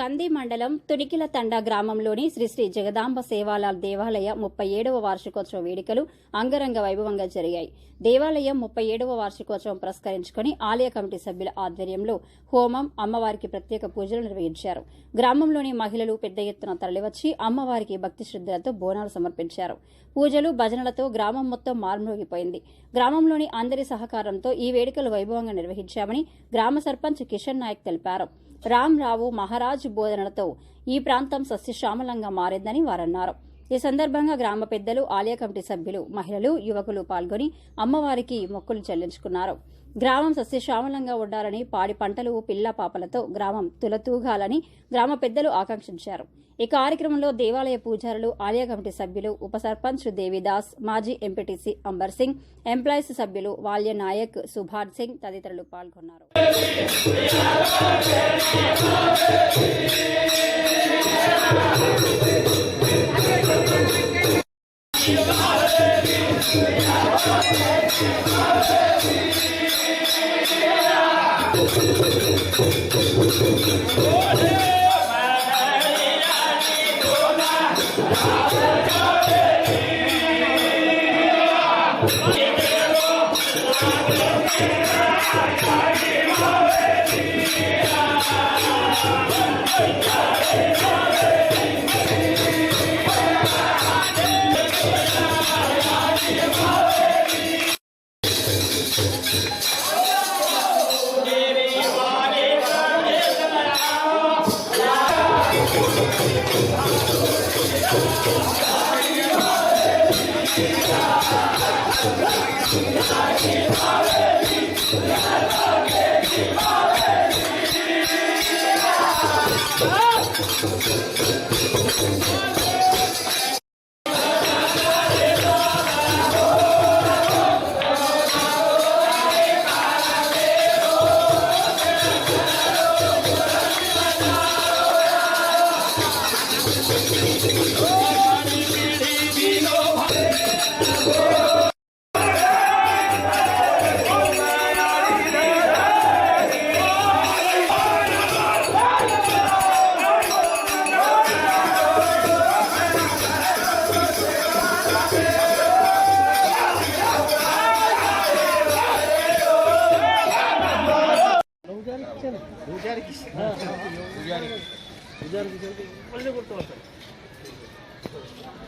కంది మండలం తునికిల తండా గ్రామంలోని శ్రీ శ్రీ జగదాంబ సేవాలాల్ దేవాలయ 37వ వార్షికోత్సవ వేడుకలు అంగరంగ వైభవంగా జరిగాయి. దేవాలయం 37వ వార్షికోత్సవం పురస్కరించుకుని ఆలయ కమిటీ సభ్యుల ఆధ్వర్యంలో హోమం, అమ్మవారికి ప్రత్యేక పూజలు నిర్వహించారు. గ్రామంలోని మహిళలు పెద్ద ఎత్తున తరలివచ్చి అమ్మవారికి భక్తి శ్రద్దలతో బోనాలు సమర్పించారు. పూజలు, భజనలతో గ్రామం మొత్తం మార్మోగిపోయింది. గ్రామంలోని అందరి సహకారంతో ఈ వేడుకలు వైభవంగా నిర్వహించామని గ్రామ సర్పంచ్ కిషన్ నాయక్ తెలిపారు. రావు మహారాజ్ బోధనలతో ఈ ప్రాంతం సస్యశ్యామలంగా మారిందని వారన్నారు. ఈ సందర్భంగా గ్రామ పెద్దలు, ఆలయ కమిటీ సభ్యులు, మహిళలు, యువకులు పాల్గొని అమ్మవారికి మొక్కులు చెల్లించుకున్నారు. గ్రామం సస్యశ్యామలంగా ఉండాలని, పాడి పంటలు, పిల్ల పాపలతో గ్రామం తులతూగాలని గ్రామ పెద్దలు ఆకాంక్షించారు. ఈ కార్యక్రమంలో దేవాలయ పూజారులు, ఆలయ కమిటీ సభ్యులు, ఉప సర్పంచ్ దేవిదాస్, మాజీ ఎంపీటీసీ అంబర్ సింగ్, ఎంప్లాయీస్ సభ్యులు వాల్య నాయక్, సుభాష్ సింగ్ తదితరులు పాల్గొన్నారు.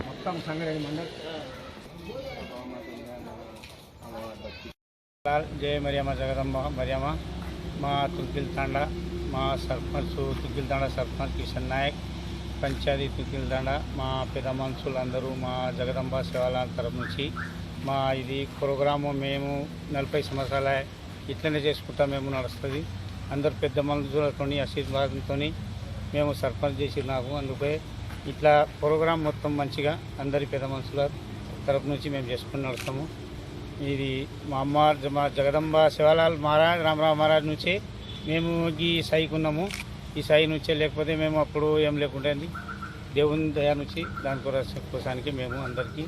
మొత్తం సంగడి మండల్ జయ మరియమ్మ జగదమ్మ మరియమ్మ మా తుకిల్ తాండా మా సర్పంచ్ తుకిల్ తాండా సర్పంచ్ కిషన్ నాయక్ పంచాయతీ తుకిల్ తాండా మా పెద్ద మనుషులు అందరూ మా జగదంబ సేవాలయం తరపు నుంచి మా ఇది ప్రోగ్రాము మేము 40 సంవత్సరాల ఇట్లనే చేసుకుంటా మేము నడుస్తుంది. అందరు పెద్ద మనుషులతో ఆశీర్వాదంతో మేము సర్పంచ్ చేసి నాకు అందుకే ఇట్లా ప్రోగ్రాం మొత్తం మంచిగా అందరి పెద్ద మనుషుల తరపు నుంచి మేము చేసుకుని నడుస్తాము. ఇది మా మా జగదంబ శివలాల్ మహారాజ్ రామరావు మహారాజ్ నుంచి మేము ఈ స్థాయికి ఉన్నాము. ఈ స్థాయి నుంచే లేకపోతే మేము అప్పుడు ఏం లేకుంటే దేవుని దయ నుంచి దానికోసానికి మేము అందరికీ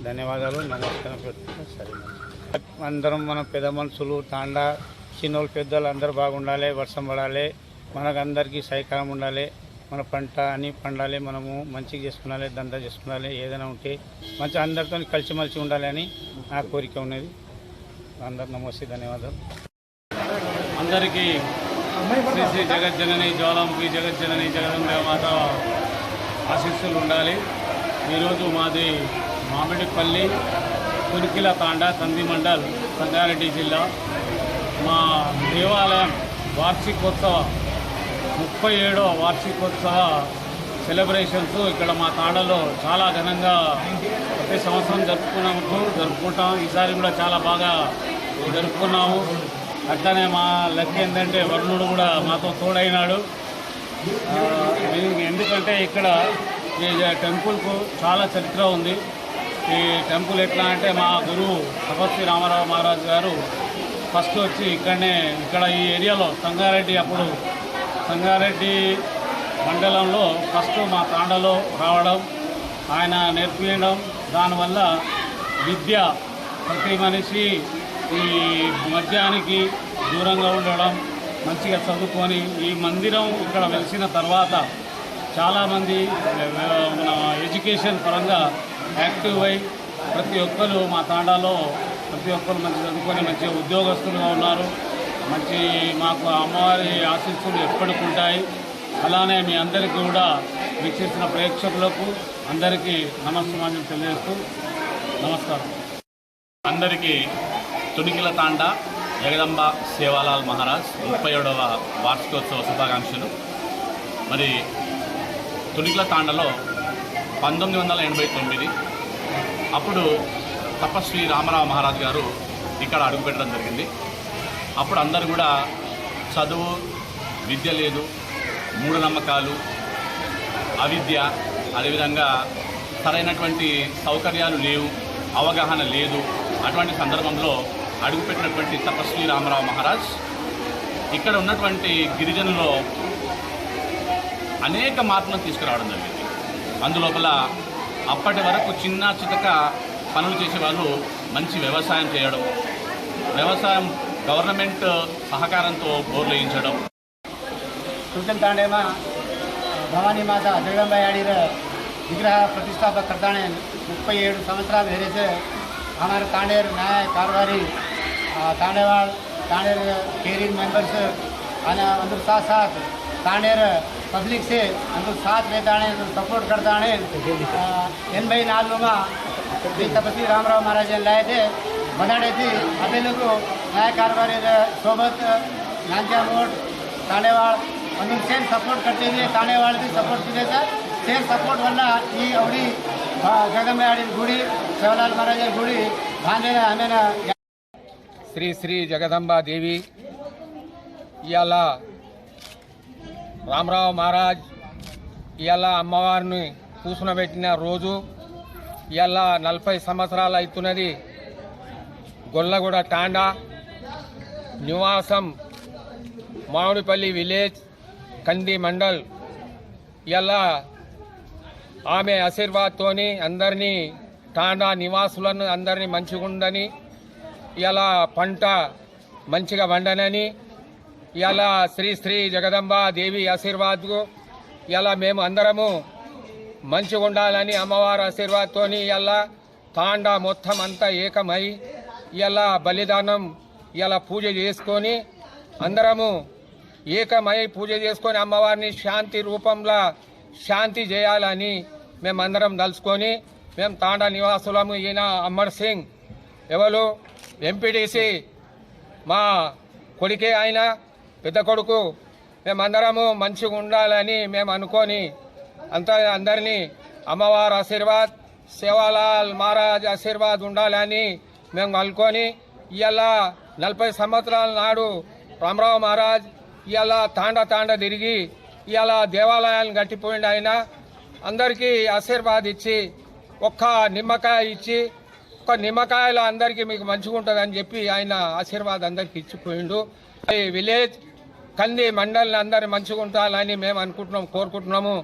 ధన్యవాదాలు, నమస్కారం పెట్టుకుంటాం. సరే, అందరం మన పెద్ద మనుషులు తాండా చిన్నోళ్ళు పెద్దలు అందరూ బాగుండాలి, వర్షం పడాలి, మనకు అందరికీ సహకారం ఉండాలి, మన పంట అని పండాలి, మనము మంచిగా చేసుకున్నాలి, దందా చేసుకున్నాలి, ఏదైనా ఉంటే మంచి అందరితో కలిసిమెలిసి ఉండాలి అని నా కోరిక ఉన్నది. అందరు నమస్తే, ధన్యవాదాలు. అందరికీ శ్రీ శ్రీ జగజ్జనని జ్వాలాముఖి జగజ్జనని జగదంబ మాత ఆశీస్సులు ఉండాలి. ఈరోజు మాది మామిడిపల్లి తునికిల తాండా కంది మండల్ సంగారెడ్డి జిల్లా. మా దేవాలయం వార్షికోత్సవ 37వ వార్షికోత్సవ సెలబ్రేషన్స్ ఇక్కడ మా తాండాలో చాలా ఘనంగా ప్రతి సంవత్సరం జరుపుకుంటాం. ఈసారి కూడా చాలా బాగా జరుపుకున్నాము. అట్లనే మా లెక్క ఏంటంటే వరుణుడు కూడా మాతో తోడైనాడు. ఎందుకంటే ఇక్కడ ఈ టెంపుల్కు చాలా చరిత్ర ఉంది. ఈ టెంపుల్ ఎట్లా అంటే మా గురువు తపస్వి రామారావు మహారాజు గారు ఫస్ట్ వచ్చి ఇక్కడ ఈ ఏరియాలో సంగారెడ్డి మండలంలో ఫస్ట్ మా తాండాలో రావడం, ఆయన నేర్పించడం, దానివల్ల విద్య ప్రతి మనిషి ఈ మద్యానికి దూరంగా ఉండడం, మంచిగా చదువుకొని ఈ మందిరం ఇక్కడ వెలిసిన తర్వాత చాలామంది మన ఎడ్యుకేషన్ పరంగా యాక్టివ్ అయి ప్రతి ఒక్కరు మా తాండాలో ప్రతి ఒక్కరు మంచి చదువుకొని మంచి ఉద్యోగస్తులుగా ఉన్నారు. మంచి మాకు అమ్మవారి ఆశీస్సులు ఎప్పటికి ఉంటాయి. అలానే మీ అందరికీ కూడా వీక్షిస్తున్న ప్రేక్షకులకు అందరికీ నమస్కారం తెలియజేస్తూ నమస్కారం. అందరికీ తునికిల తాండా జగదంబ సేవాలాల్ మహారాజ్ 37వ వార్షికోత్సవ శుభాకాంక్షలు. మరి తునికిల తాండలో 1989 అప్పుడు తపస్వి రామరావు మహారాజ్ గారు ఇక్కడ అడుగుపెట్టడం జరిగింది. అప్పుడు అందరూ కూడా చదువు, విద్య లేదు, మూఢనమ్మకాలు, అవిద్య, అదేవిధంగా సరైనటువంటి సౌకర్యాలు లేవు, అవగాహన లేదు. అటువంటి సందర్భంలో అడుగుపెట్టినటువంటి తపస్వి రామరావు మహారాజ్ ఇక్కడ ఉన్నటువంటి గిరిజనుల్లో అనేక మార్పులను తీసుకురావడం జరిగింది. అందులోపల అప్పటి వరకు చిన్న చితక పనులు చేసేవాళ్ళు మంచి వ్యవసాయం చేయడం, వ్యవసాయం గవర్నమెంట్ సహకారంతో బోర్లు వేయించడం. तुलकिल तांडे में भवानी माता जगदम्बा याडीर विग्रह प्रतिष्ठापक करताने 37 संवत्सराल हेरे से हमारे तांडेर न्याय कारभारी तांडेवाड़ तांडेर केरिंग मेंबर्स आना अंदर साथ साथ तांडेर पब्लिक से अंदर साथ रहताने सपोर्ट करताने 84 में श्री तपस्वी रामराव महाराज लाए थे बनाड़े थी अभी लोग न्याय कारभारी सोबत नांचा मोड तांडेवाड़ अंदर सेम सपोर्ट करते हुए तांडेवाड़ भी सपोर्ट किए सर सेम सपोर्ट वल्ल ई अवड़ी जगदम्बा याडी गुड़ी सेवालाल महाराज गुड़ी भांडे हमें శ్రీ శ్రీ జగదంబా దేవి ఇవాళ రామరావు మహారాజ్ ఇవాళ అమ్మవారిని కూర్చునబెట్టిన రోజు ఇవాళ 40 సంవత్సరాలు అవుతున్నది. గొల్లగూడ తాండా నివాసం మామిడిపల్లి విలేజ్ కంది మండల్. ఇలా ఆమె ఆశీర్వాదంతోని అందరినీ తాండా నివాసులను అందరినీ మంచిగా ఉందని, ఇలా పంట మంచిగా వండనని, ఇలా శ్రీ శ్రీ జగదంబ దేవి ఆశీర్వాదకు ఇలా మేము అందరము మంచిగా ఉండాలని అమ్మవారి ఆశీర్వాదంతోని ఇలా తాండా మొత్తం అంతా ఏకమై ఇలా బలిదానం ఇలా పూజ చేసుకొని అందరము ఏకమై పూజ చేసుకొని అమ్మవారిని శాంతి రూపంలో శాంతి చేయాలని మేమందరం తలుచుకొని మేము తాండా నివాసులము. ఈయన అమర్ సింగ్ ఎవరు ఎంపీటీసీ మా కొడుకే, ఆయన పెద్ద కొడుకు. మేమందరము మంచిగా ఉండాలని మేము అనుకొని అందరినీ అమ్మవారి ఆశీర్వాద్, సేవాలాల్ మహారాజ్ ఆశీర్వాద్ ఉండాలని మేము అనుకొని ఇలా 40 సంవత్సరాల నాడు రామరావు మహారాజ్ ఇలా తాండా తిరిగి ఇలా దేవాలయాలను కట్టిపోయింది. ఆయన అందరికీ ఆశీర్వాద్ ఇచ్చి ఒక్క నిమ్మకాయ ఇచ్చి, ఒక్క నిమ్మకాయలో అందరికీ మీకు మంచిగా ఉంటుందని చెప్పి ఆయన ఆశీర్వాద్ అందరికీ ఇచ్చిపోయిండు. ఈ విలేజ్ కంది మండల్ అందరు మంచిగా ఉండాలని మేము కోరుకుంటున్నాము.